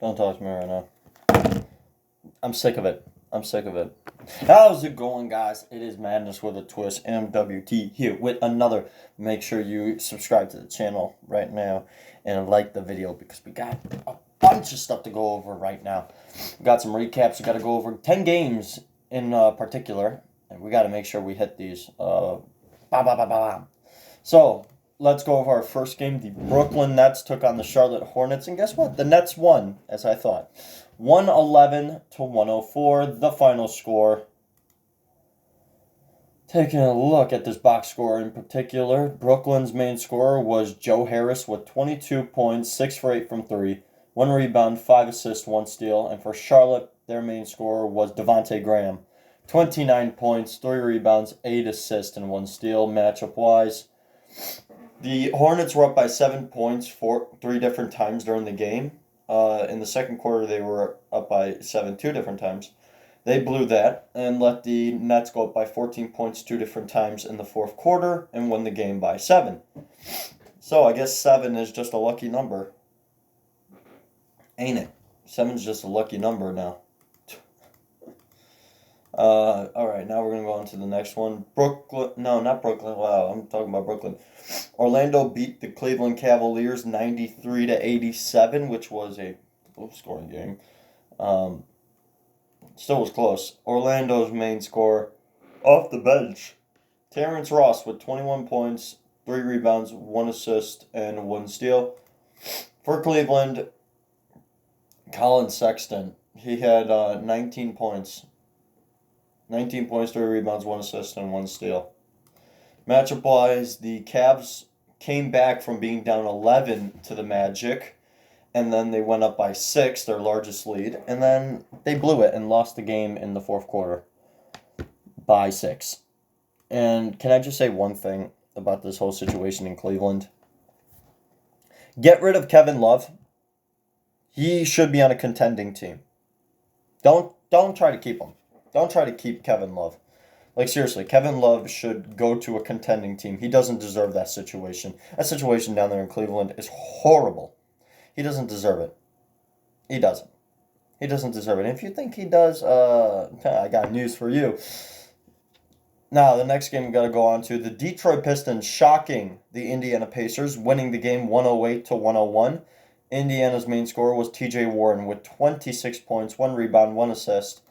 Don't talk to me right now. I'm sick of it. How's it going, guys? It is Madness with a Twist. MWT here with another. Make sure you subscribe to the channel right now and like the video because we got a bunch of stuff to go over right now. We got some recaps. We got to go over 10 games in particular, and we got to make sure we hit these. So, let's go over our first game. The Brooklyn Nets took on the Charlotte Hornets, and guess what? The Nets won, as I thought. 111 to 104, the final score. Taking a look at this box score in particular, Brooklyn's main scorer was Joe Harris with 22 points, 6 for 8 from 3, 1 rebound, 5 assists, 1 steal. And for Charlotte, their main scorer was Devontae Graham. 29 points, 3 rebounds, 8 assists, and 1 steal. Matchup-wise, the Hornets were up by 7 points 3 different times during the game. In the second quarter, they were up by 7 2 different times. They blew that and let the Nets go up by 14 points 2 different times in the fourth quarter and won the game by 7. So I guess 7 is just a lucky number. Ain't it? 7's just a lucky number now. Alright, now we're going to go on to the next one. Not Brooklyn. Wow, I'm talking about Brooklyn. Orlando beat the Cleveland Cavaliers 93 to 87, which was a low-scoring game. Still was close. Orlando's main scorer off the bench, Terrence Ross with 21 points, 3 rebounds, 1 assist, and 1 steal. For Cleveland, Colin Sexton, he had 19 points. 19 points, 3 rebounds, 1 assist, and 1 steal. Matchup-wise, the Cavs came back from being down 11 to the Magic, and then they went up by 6, their largest lead, and then they blew it and lost the game in the fourth quarter by 6. And can I just say one thing about this whole situation in Cleveland? Get rid of Kevin Love. He should be on a contending team. Don't try to keep him. Don't try to keep Kevin Love. Like, seriously, Kevin Love should go to a contending team. He doesn't deserve that situation. That situation down there in Cleveland is horrible. He doesn't deserve it. He doesn't. He doesn't deserve it. And if you think he does, I got news for you. Now, the next game we got to go on to. The Detroit Pistons shocking the Indiana Pacers, winning the game 108 to 101. Indiana's main scorer was TJ Warren with 26 points, 1 rebound, 1 assist.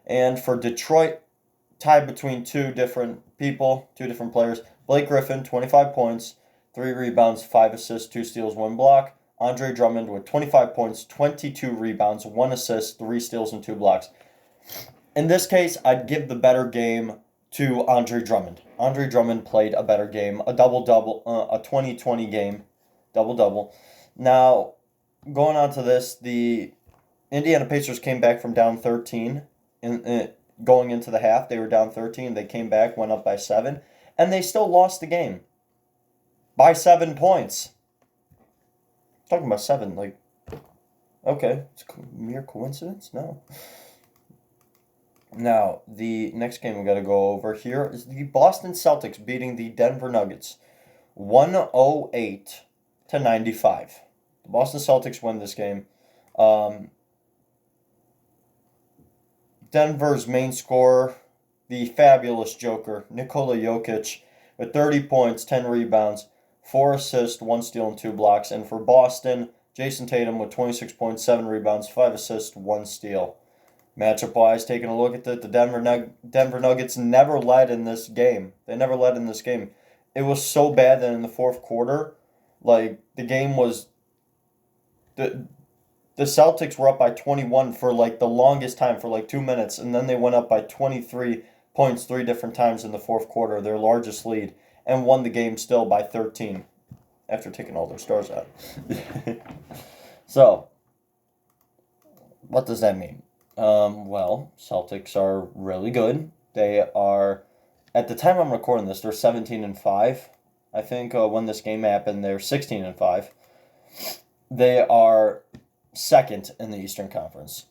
And for Detroit, tied between 2 different people, 2 different players. Blake Griffin, 25 points, 3 rebounds, 5 assists, 2 steals, 1 block. Andre Drummond with 25 points, 22 rebounds, 1 assist, 3 steals, and 2 blocks. In this case, I'd give the better game to Andre Drummond. Andre Drummond played a better game, a double-double, a 20-20 game, double-double. Now, going on to this, the Indiana Pacers came back from down 13. Going into the half, they were down 13. They came back, went up by 7, and they still lost the game by 7 points. Talking about 7, like, okay, it's mere coincidence? No. Now, the next game we got to go over here is the Boston Celtics beating the Denver Nuggets 108 to 95. The Boston Celtics win this game. Denver's main scorer, the fabulous Joker, Nikola Jokic, with 30 points, 10 rebounds, 4 assists, 1 steal, and 2 blocks. And for Boston, Jason Tatum with 26 points, 7 rebounds, 5 assists, 1 steal. Matchup-wise, taking a look at it, the Denver Nuggets never led in this game. They never led in this game. It was so bad that in the fourth quarter, like, the game was... The Celtics were up by 21 for, like, the longest time, for, like, 2 minutes, and then they went up by 23 points 3 different times in the fourth quarter, their largest lead, and won the game still by 13 after taking all their stars out. So, what does that mean? Well, Celtics are really good. They are, at the time I'm recording this, they're 17-5. I think when this game happened, they're 16-5. They are second in the Eastern Conference.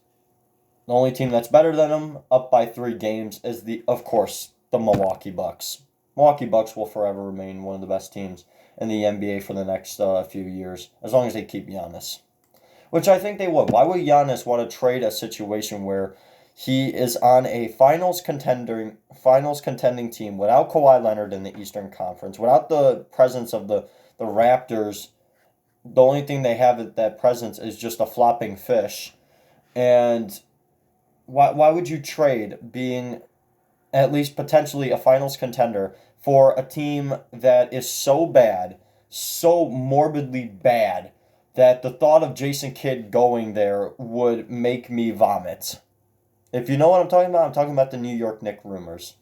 The only team that's better than them, up by 3 games, is of course, the Milwaukee Bucks. Milwaukee Bucks will forever remain one of the best teams in the NBA for the next few years, as long as they keep Giannis. which I think they would. Why would Giannis want to trade a situation where he is on a finals contending team without Kawhi Leonard in the Eastern Conference, without the presence of the Raptors? The only thing they have at that presence is just a flopping fish. And why would you trade being at least potentially a finals contender for a team that is so bad, so morbidly bad, that the thought of Jason Kidd going there would make me vomit? If you know what I'm talking about the New York Knicks rumors.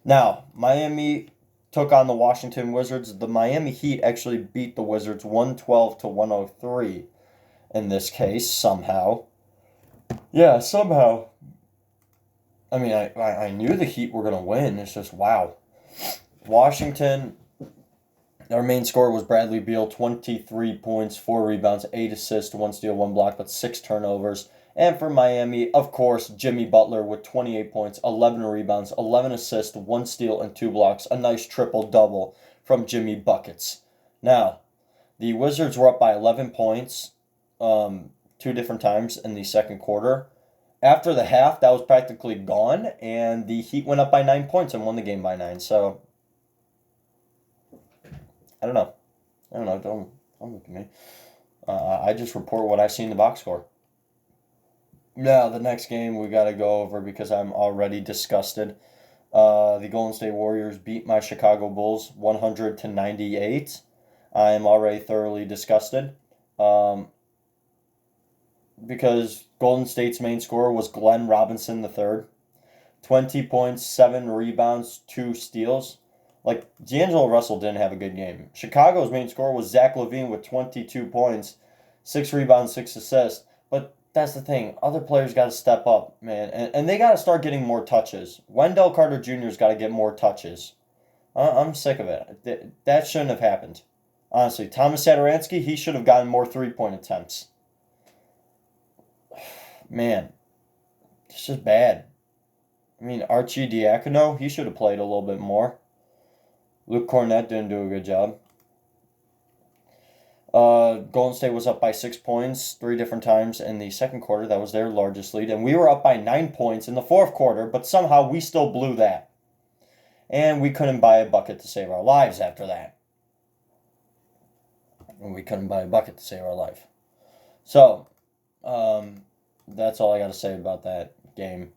Now, Miami took on the Washington Wizards. The Miami Heat actually beat the Wizards 112 to 103 in this case, somehow. Yeah, somehow. I mean, I knew the Heat were going to win. It's just, wow. Washington, their main scorer was Bradley Beal, 23 points, 4 rebounds, 8 assists, 1 steal, 1 block, but 6 turnovers. And for Miami, of course, Jimmy Butler with 28 points, 11 rebounds, 11 assists, 1 steal, and 2 blocks. A nice triple-double from Jimmy Buckets. Now, the Wizards were up by 11 points 2 different times in the second quarter. After the half, that was practically gone, and the Heat went up by 9 points and won the game by 9. So, I don't know. Don't look at me. I just report what I see in the box score. Now, the next game we got to go over because I'm already disgusted. The Golden State Warriors beat my Chicago Bulls 100 to 98. I am already thoroughly disgusted. Because Golden State's main scorer was Glenn Robinson III. 20 points, 7 rebounds, 2 steals. Like, D'Angelo Russell didn't have a good game. Chicago's main scorer was Zach LaVine with 22 points, 6 rebounds, 6 assists. But that's the thing. Other players got to step up, man. And they got to start getting more touches. Wendell Carter Jr.'s got to get more touches. I'm sick of it. That shouldn't have happened. Honestly, Thomas Satoransky, he should have gotten more three-point attempts. Man, it's just bad. I mean, Archie Diacono, he should have played a little bit more. Luke Cornett didn't do a good job. Golden State was up by 6 points 3 different times in the second quarter. That was their largest lead. And we were up by 9 points in the fourth quarter, but somehow we still blew that. And we couldn't buy a bucket to save our lives after that. So, that's all I got to say about that game.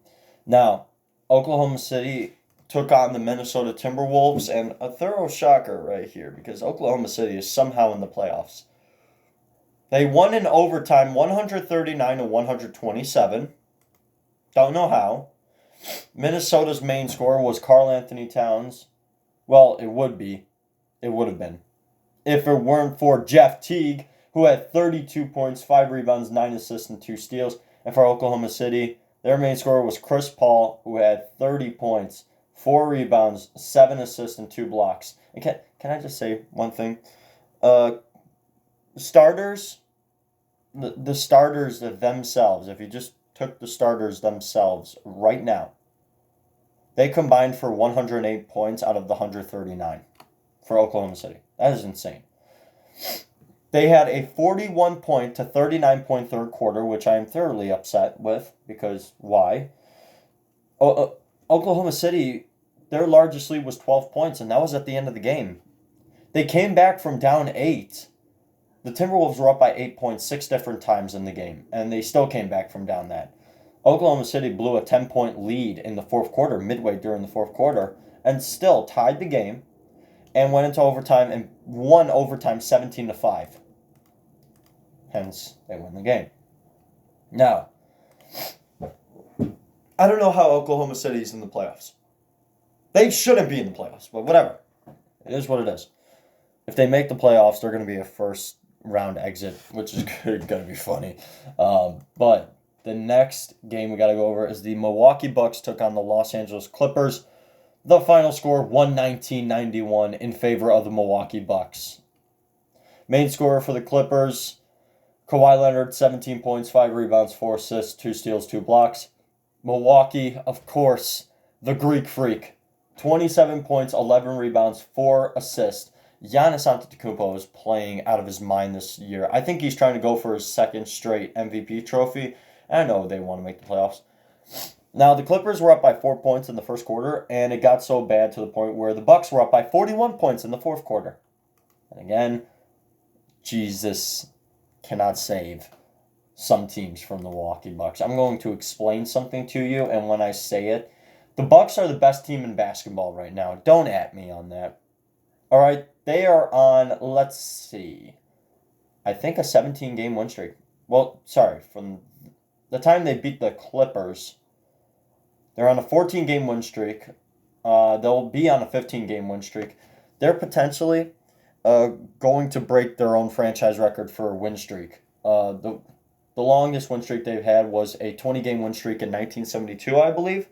Now, Oklahoma City took on the Minnesota Timberwolves, and a thorough shocker right here because Oklahoma City is somehow in the playoffs. They won in overtime 139 to 127. Don't know how. Minnesota's main scorer was Karl Anthony Towns. Well, it would have been. If it weren't for Jeff Teague, who had 32 points, 5 rebounds, 9 assists, and 2 steals. And for Oklahoma City, their main scorer was Chris Paul, who had 30 points, 4 rebounds, 7 assists, and 2 blocks. And can I just say one thing? Starters, the starters themselves, if you just took the starters themselves right now, they combined for 108 points out of the 139 for Oklahoma City. That is insane. They had a 41-point to 39-point third quarter, which I am thoroughly upset with, because why? Oklahoma City, their largest lead was 12 points, and that was at the end of the game. They came back from down 8. The Timberwolves were up by 8 points 6 different times in the game, and they still came back from down that. Oklahoma City blew a 10-point lead in the fourth quarter, midway during the fourth quarter, and still tied the game and went into overtime and won overtime 17-5. Hence, they win the game. Now, I don't know how Oklahoma City is in the playoffs. They shouldn't be in the playoffs, but whatever. It is what it is. If they make the playoffs, they're going to be a first-round exit, which is going to be funny. But the next game we got to go over is the Milwaukee Bucks took on the Los Angeles Clippers. The final score, 119-91 in favor of the Milwaukee Bucks. Main scorer for the Clippers, Kawhi Leonard, 17 points, 5 rebounds, 4 assists, 2 steals, 2 blocks. Milwaukee, of course, the Greek Freak, 27 points, 11 rebounds, 4 assists. Giannis Antetokounmpo is playing out of his mind this year. I think he's trying to go for his second straight MVP trophy. I know they want to make the playoffs. Now, the Clippers were up by 4 points in the first quarter, and it got so bad to the point where the Bucks were up by 41 points in the fourth quarter. And again, Jesus cannot save some teams from the Milwaukee Bucks. I'm going to explain something to you, and when I say it, the Bucks are the best team in basketball right now. Don't at me on that. All right, they are on, let's see, I think a 17-game win streak. Well, sorry, from the time they beat the Clippers, they're on a 14-game win streak. They'll be on a 15-game win streak. They're potentially going to break their own franchise record for a win streak. The longest win streak they've had was a 20-game win streak in 1972, I believe.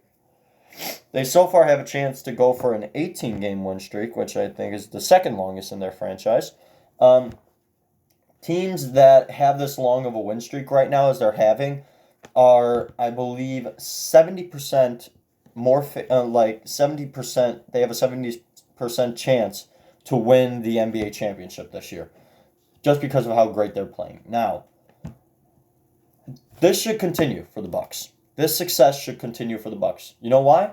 They so far have a chance to go for an 18-game win streak, which I think is the second longest in their franchise. Teams that have this long of a win streak right now as they're having are, I believe, 70% more, 70%, they have a 70% chance to win the NBA championship this year, just because of how great they're playing. Now, this should continue for the Bucks. This success should continue for the Bucks. You know why?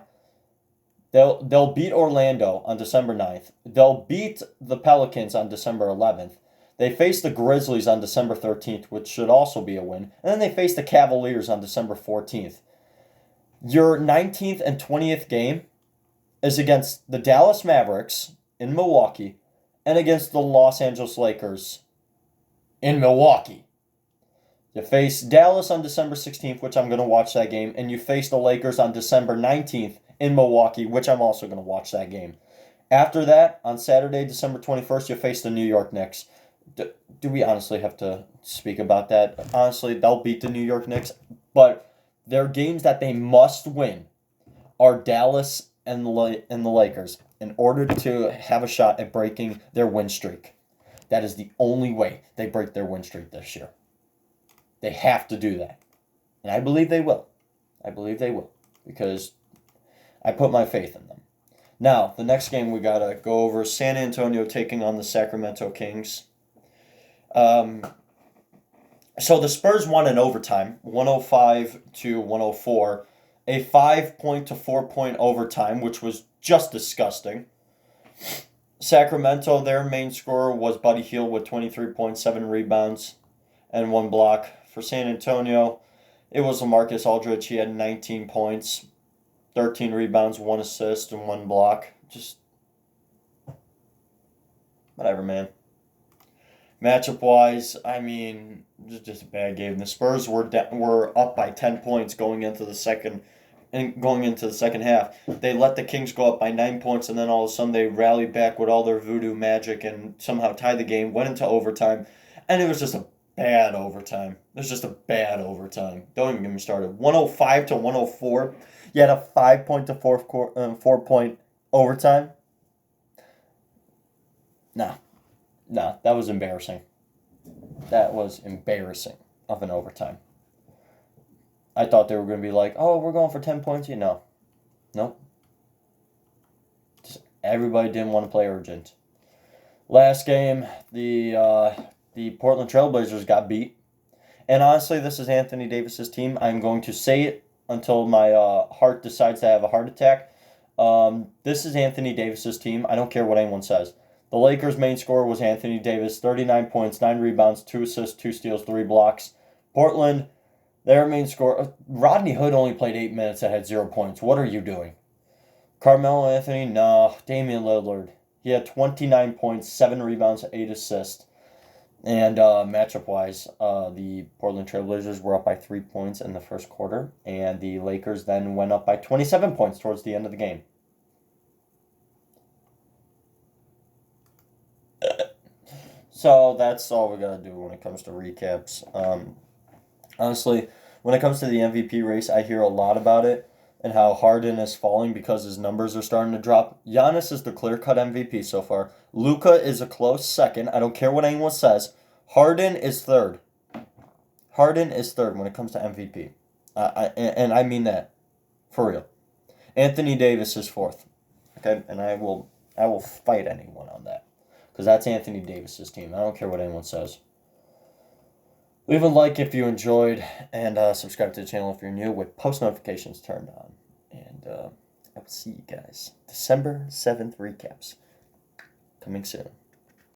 They'll beat Orlando on December 9th. They'll beat the Pelicans on December 11th. They face the Grizzlies on December 13th, which should also be a win. And then they face the Cavaliers on December 14th. Your 19th and 20th game is against the Dallas Mavericks in Milwaukee and against the Los Angeles Lakers in Milwaukee. You face Dallas on December 16th, which I'm going to watch that game, and you face the Lakers on December 19th in Milwaukee, which I'm also going to watch that game. After that, on Saturday, December 21st, you face the New York Knicks. Do we honestly have to speak about that? Honestly, they'll beat the New York Knicks, but their games that they must win are Dallas and the Lakers in order to have a shot at breaking their win streak. That is the only way they break their win streak this year. They have to do that. And I believe they will. I believe they will. Because I put my faith in them. Now, the next game we got to go over San Antonio taking on the Sacramento Kings. So the Spurs won in overtime, 105-104. A 5-point to 4-point overtime, which was just disgusting. Sacramento, their main scorer was Buddy Hield with 23.7 rebounds and 1 block. For San Antonio, it was LaMarcus Aldridge. He had 19 points, 13 rebounds, 1 assist, and 1 block. Just whatever, man. Matchup-wise, I mean, just a bad game. The Spurs were up by 10 points going into the second half. They let the Kings go up by 9 points, and then all of a sudden they rallied back with all their voodoo magic and somehow tied the game, went into overtime, and it was just a bad overtime. It was just a bad overtime. Don't even get me started. 105-104. You had a 5-point to 4-point overtime. Nah, that was embarrassing. That was embarrassing of an overtime. I thought they were going to be like, oh, we're going for 10 points. No. Nope. Just everybody didn't want to play urgent. Last game, the Portland Trailblazers got beat. And honestly, this is Anthony Davis's team. I'm going to say it until my heart decides to have a heart attack. This is Anthony Davis's team. I don't care what anyone says. The Lakers' main scorer was Anthony Davis, 39 points, 9 rebounds, 2 assists, 2 steals, 3 blocks. Portland, their main scorer, Rodney Hood only played 8 minutes and had 0 points. What are you doing? Carmelo Anthony, no. Damian Lillard, he had 29 points, 7 rebounds, 8 assists. And matchup-wise, the Portland Trailblazers were up by 3 points in the first quarter, and the Lakers then went up by 27 points towards the end of the game. So that's all we got to do when it comes to recaps. Honestly, when it comes to the MVP race, I hear a lot about it and how Harden is falling because his numbers are starting to drop. Giannis is the clear-cut MVP so far. Luka is a close second. I don't care what anyone says. Harden is third. Harden is third when it comes to MVP. And I mean that for real. Anthony Davis is fourth. Okay, and I will fight anyone on that. because that's Anthony Davis's team. I don't care what anyone says. Leave a like if you enjoyed, and subscribe to the channel if you're new with post notifications turned on. And I will see you guys. December 7th recaps coming soon.